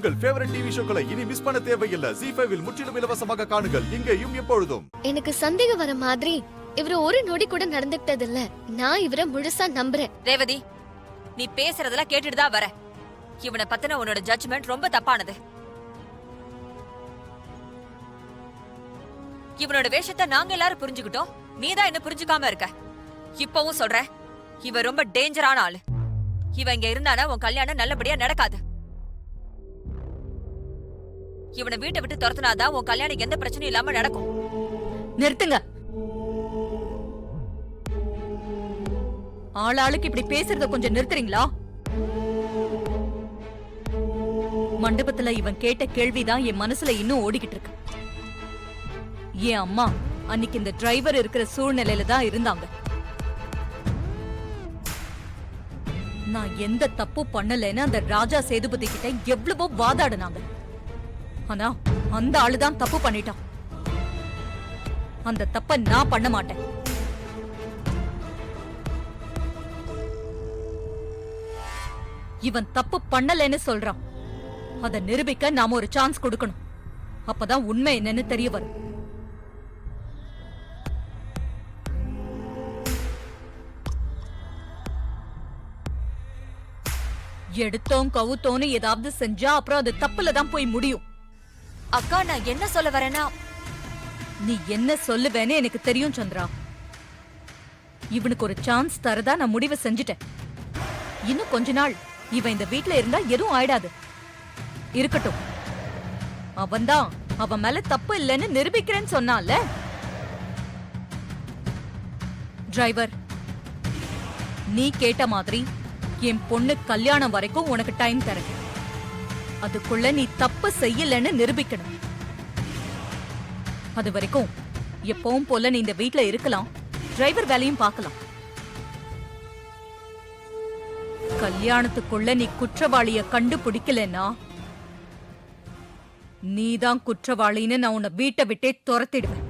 உங்கள் favourite TV ஷோக்களை இனி miss பண்ண தேவையில்லை. ZEE5 இல் முற்றிலும் இலவசமாக காணுங்கள், இங்கேயும் எப்பொழுதும். எனக்கு சந்தேகம் வர மாதிரி இவரு ஒரு நொடி கூட நடந்துட்டது இல்ல. நான் இவரை முழுசா நம்புறேன். ரேவதி, நீ பேசுறதெல்லாம் கேட்டுட்டு தான் வர. இவனை பத்தின உன்னோட ஜட்ஜ்மெண்ட் ரொம்ப தப்பானது. இவனோட வேஷத்தை நாங்க எல்லாரும் புரிஞ்சுக்கிட்டோம், நீதான் என்ன புரிஞ்சுக்காம இருக்க. இப்பவும் சொல்ற, இவன் ரொம்ப டேஞ்சரான ஆளு. இவன் இங்க இருந்தானா உன் கல்யாணம் நல்லபடியா நடக்காது. இவனை வீட்டை விட்டு துரத்துனாதான் உன் கல்யாணம் எந்த பிரச்சனையும் இல்லாம நடக்கும். நிறுத்துங்க. ஆளாளுக்கு இப்படி பேசுறத கொஞ்சம் நிறுத்துறீங்களா? மண்டபத்துல இவன் கேட்ட கேள்விதான் என் மனசுல இன்னும் ஓடிக்கிட்டு இருக்கு. என் அம்மா அன்னைக்கு இந்த டிரைவர் இருக்கிற சூழ்நிலையில தான் இருந்தாங்க. நான் எந்த தப்பு பண்ணலன்னு அந்த ராஜா சேதுபதி கிட்ட எவ்வளவோ வாதாடினாங்க. ஆனா அந்த ஆளுதான் தப்பு பண்ணிட்டான். அந்த தப்ப நான் பண்ண மாட்டேன். இவன் தப்பு பண்ணலன்னு சொல்றான். அத நிரூபிக்க நாம ஒரு சான்ஸ் கொடுக்கணும். அப்பதான் உண்மை என்னன்னு தெரிய வரும். எடுத்தோம் கவுத்தோன்னு ஏதாவது செஞ்சா அப்புறம் அது தப்புல தான் போய் முடியும். அக்கா, நான் என்ன சொல்ல வரேன்னா, நீ என்ன சொல்லுவேன்னு எனக்கு தெரியும் சந்திரா. இவனுக்கு ஒரு சான்ஸ் தரதா நான் முடிவை செஞ்சுட்டேன். இன்னும் கொஞ்ச நாள் இவன் இந்த வீட்ல இருந்தா எதுவும் ஆயிடாது. இருக்கட்டும், அவன்தான் அவன் மேல தப்பு இல்லைன்னு நிரூபிக்கிறேன்னு சொன்னான்ல. டிரைவர், நீ கேட்ட மாதிரி என் பொண்ணு கல்யாணம் வரைக்கும் உனக்கு டைம் தரேன். அதுக்குள்ள நீ தப்பு செய்யலன்னு நிரூபிக்கணும். அது வரைக்கும் எப்பவும் போல நீ இந்த வீட்ல இருக்கலாம், டிரைவர் வேலையும் பார்க்கலாம். கல்யாணத்துக்குள்ள நீ குற்றவாளிய கண்டுபிடிக்கலன்னா நீதான் குற்றவாளின்னு நான் உன்னை வீட்டை விட்டே துரத்திடுவேன்.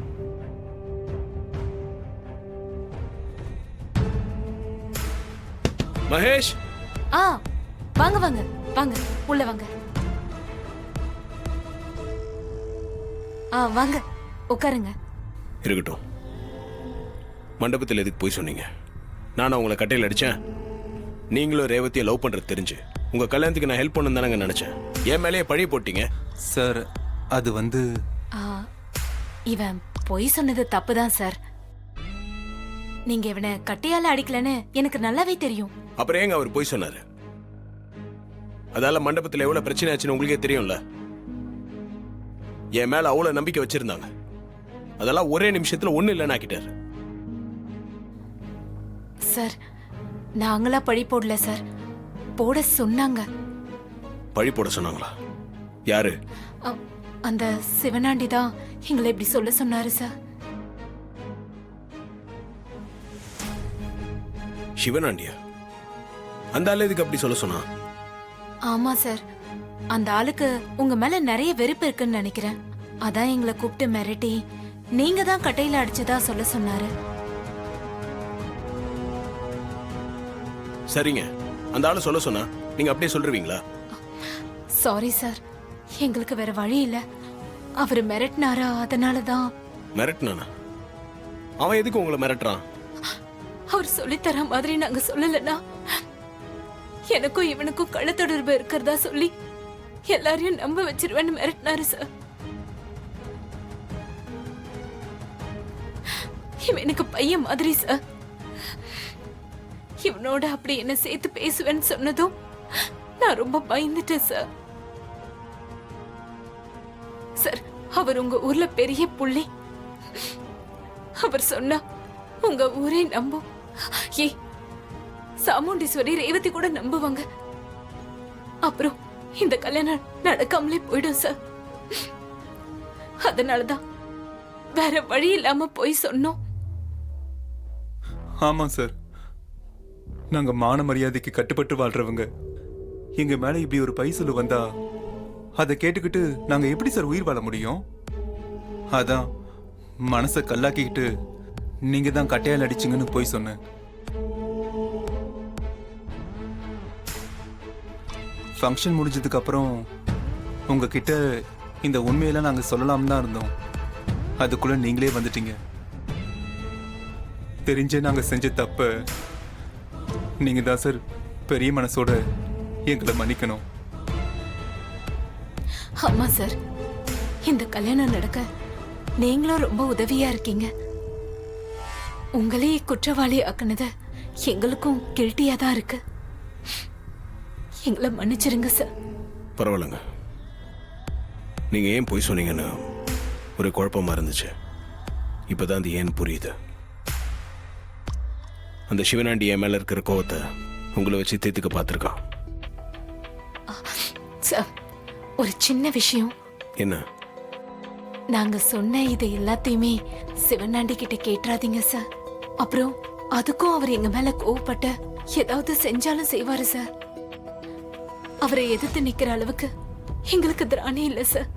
மகேஷ், வாங்க வாங்க வாங்க, உள்ள வாங்க. வாங்க உட்காருங்க. இருக்கட்டும். மண்டபத்தில் எதுக்கு போய் சொன்னீங்க? நான் உங்களை கட்டையில் அடிச்சேன். நீங்களும் ரேவதியை லவ் பண்றது தெரிஞ்சு உங்க கல்யாணத்துக்கு நான் ஹெல்ப் பண்ணு தானங்க நினைச்சேன். என் மேலேயே பழி போட்டீங்க. சார், அது வந்து இவன் பொய் சொன்னது தப்புதான் சார். நீங்க இவனை கட்டையால அடிக்கலன்னு எனக்கு நல்லாவே தெரியும். அப்புறம் ஏங்க அவர் போய் சொன்னாரு? அதால மண்டபத்தில் எவ்வளவு பிரச்சனை ஆச்சுன்னு உங்களுக்கே தெரியும்ல. என் மேல அவ்வளவு நம்பிக்கை வச்சிருந்தாங்க. அதெல்லாம் ஒரே நிமிஷத்துல ஒண்ணு இல்லைன்னு ஆக்கிட்டாரு. சார், நாங்களா பழி போடல சார், போட சொன்னாங்க. பழி போட சொன்னாங்களா? யாரு? அந்த சிவனாண்டி தான் எங்களை இப்படி சொல்ல சொன்னாரு சார். சிவனாண்டியா? அந்த ஆளு எதுக்கு அப்படி சொல்ல சொன்னா? ஆமா சார், அந்த ஆளுக்கு உங்க மேல நிறைய வெறுப்பு இருக்குன்னு நினைக்கிறேன். அதான் எங்களை கூப்பிட்டு மிரட்டி நீங்க தான் கட்டையில அடிச்சதா சொல்ல சொன்னாரு. சரிங்க, அந்த ஆளு சொல்ல சொன்னா நீங்க அப்படியே சொல்றீங்களா? சாரி சார், எங்களுக்கு வேற வழி இல்ல. அவரு மிரட்டினாரா, அதனாலதான். மிரட்டினானா? அவன் எதுக்கு உங்களை மிரட்டுறான்? அவர் சொல்லித்தர மாதிரி நாங்க சொல்லலன்னா எனக்கும் இவனுக்கும் கள்ள தொடர்பு இருக்கிறதா சொல்லி எல்லாரையும் நம்ப வச்சிருவேன்னு மிரட்டினாரு சார். இவன் எனக்கு பையன் மாதிரி சார். இவனோட அப்படி என்ன சேர்த்து பேசுவேன்னு சொன்னதும் நான் ரொம்ப பயந்துட்டேன் சார். சார், அவர் உங்க ஊர்ல பெரிய புள்ளி. அவர் சொன்னா உங்க ஊரே நம்பும். சாமுண்டீஸ்வரி, ரேவதி கூட நம்புவாங்க. அப்புறம் இந்த கல்யாணம் நடக்காமலே போயிடும் சார். அதனாலதான் வேற வழி இல்லாம போய் சொன்னோம். ஆமா சார், நாங்க மான மரியாதைக்கு கட்டுப்பட்டு வாழ்றவங்க. எங்க மேல இப்படி ஒரு பைசலு வந்தா அதை கேட்டுக்கிட்டு நாங்க எப்படி சார் உயிர் வாழ முடியும்? அதான் மனசை கல்லாக்கிக்கிட்டு நீங்க தான் கட்டையால் அடிச்சிங்கன்னு போய் சொன்னேன். ஃபங்க்ஷன் முடிஞ்சதுக்கு அப்புறம் உங்ககிட்ட இந்த உண்மையெல்லாம் நாங்க சொல்லலாம் தான் இருந்தோம். அதுக்குள்ள நீங்களே வந்துட்டீங்க. தெரிஞ்சே நாங்க செஞ்ச தப்ப நீங்க தான் சார் பெரிய மனசோட எங்களை மன்னிக்கணும். ஆமா சார், இந்த கல்யாணம் நடக்க நீங்களும் ரொம்ப உதவியா இருக்கீங்க. உங்களே குற்றவாளி ஆக்குனது எங்களுக்கும் கில்ட்டியா தான் இருக்கு. எங்களை மன்னிச்சிருங்க சார். பரவாயில்லைங்க. நீங்க ஏன் போய் சொன்னீங்கன்னு ஒரு குழப்பமா இருந்துச்சு. இப்பதான் அது ஏன் புரியுது. அந்த சிவனாண்டி என் மேல இருக்கிற கோவத்தை உங்களை வச்சு தீர்த்துக்க பார்த்துருக்கான். சார், ஒரு சின்ன விஷயம். என்ன? நாங்க சொன்ன இது எல்லாத்தையுமே சிவனாண்டி கிட்ட கேட்டுறாதீங்க சார். அப்புறம் அதுக்கும் அவர் எங்க மேல கோவப்பட்ட ஏதாவது செஞ்சாலும் செய்வாரு சார். அவரை எதிர்த்து நிக்கிற அளவுக்கு எங்களுக்கு திராணி இல்ல சார்.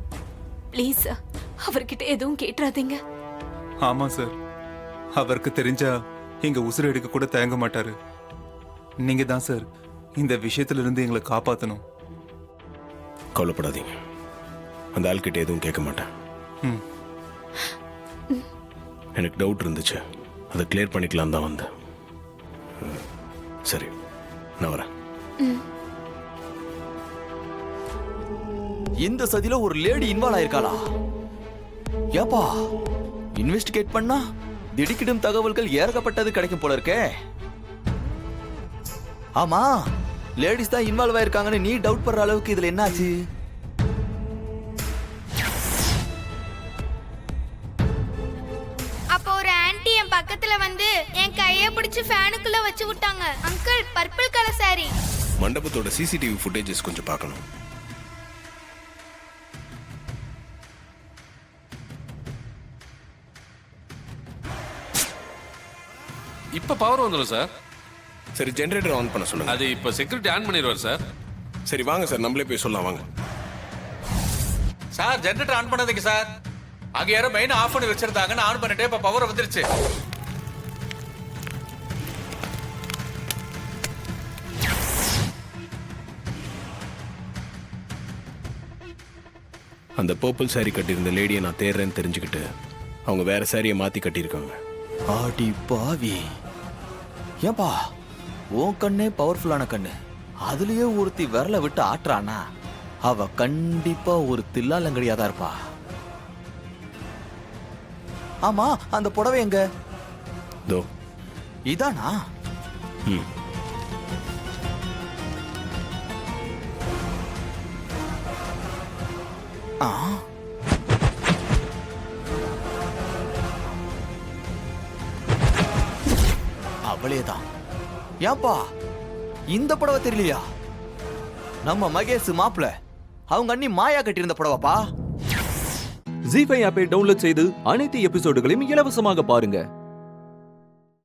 ப்ளீஸ் சார், அவர்கிட்ட எதுவும் கேட்டுறாதீங்க. ஆமா சார், அவருக்கு தெரிஞ்சா எங்க உசுரை எடுக்க கூட தயங்க மாட்டாரு. நீங்க தான் சார் இந்த விஷயத்துல இருந்து எங்களை காப்பாத்தணும். கவலைப்படாதீங்க, அந்த ஆள்கிட்ட எதுவும் கேட்க மாட்டேன். ம். எனக்கு டவுட் இருந்துச்சு, அதை கிளியர் பண்ணிக்கலாம் தான் வந்தேன். சரி, நான் வரேன். இந்த சதியில ஒரு லேடி இன்வால்வ் ஆயிருக்காளா? ஏப்பா, இன்வெஸ்டிகேட் பண்ணா திடுக்கிடும் தகவல்கள் ஏற்கப்பட்டது கிடைக்கும் போல இருக்கே. ஆமா, லேடிஸ் தான் இன்வால்வ் ஆயிருக்காங்கன்னு நீ டவுட் பண்ற அளவுக்கு இதுல என்னாச்சு? அப்போ ஒரு ஆன்ட்டி என் பக்கத்துல வந்து என் கையை பிடிச்சு ஃபேனுக்குள்ள வச்சு விட்டாங்க. Uncle, purple colour sari. மண்டபத்தோட சிசிடிவி ஃபுட்டேஜஸ் கொஞ்சம் பார்க்கணும். இப்ப பவர் வந்துடும் சார். சரி, ஜெனரேட்டர் ஆன் பண்ண சொல்லுங்க. அது இப்ப செக்யூரிட்டி ஆன் பண்ணிடுவார் சார். சரி வாங்க சார், நம்மளே போய் சொல்லலாம் வாங்க. சார், ஜெனரேட்டர் ஆன் பண்ணதுக்கு சார். அங்க யாரோ மெயின் ஆஃப் பண்ணி வச்சிருந்தாங்கன்னு ஆன் பண்ணிட்டே இப்ப பவர் வந்துருச்சு. அந்த பர்பிள் சாரி கட்டியிருந்த லேடியை நான் தேடுறேன்னு தெரிஞ்சுக்கிட்டு அவங்க வேற சாரியை மாத்தி கட்டியிருக்காங்க. ஆடி பாவி, ஏன்பா உன் கண்ணே பவர்ஃபுல்லான கண்ணு, அதுலயே ஒருத்தி விரல விட்டு ஆட்டுறானா அவ கண்டிப்பா ஒரு தில்லாலங்கடியா தான் இருப்பா. ஆமா, அந்த புடவை எங்க? தோ இதானா? ம். ஆ, அவளேதான். ஏன்பா இந்த புடவை தெரியலையா? நம்ம மகேஷ் மாப்பிள அவங்க அண்ணி மாயா கட்டியிருந்த புடவைப்பா. ஜீ5 ஆப்பை டவுன்லோட் செய்து அனைத்து எபிசோடுகளையும் இலவசமாக பாருங்க.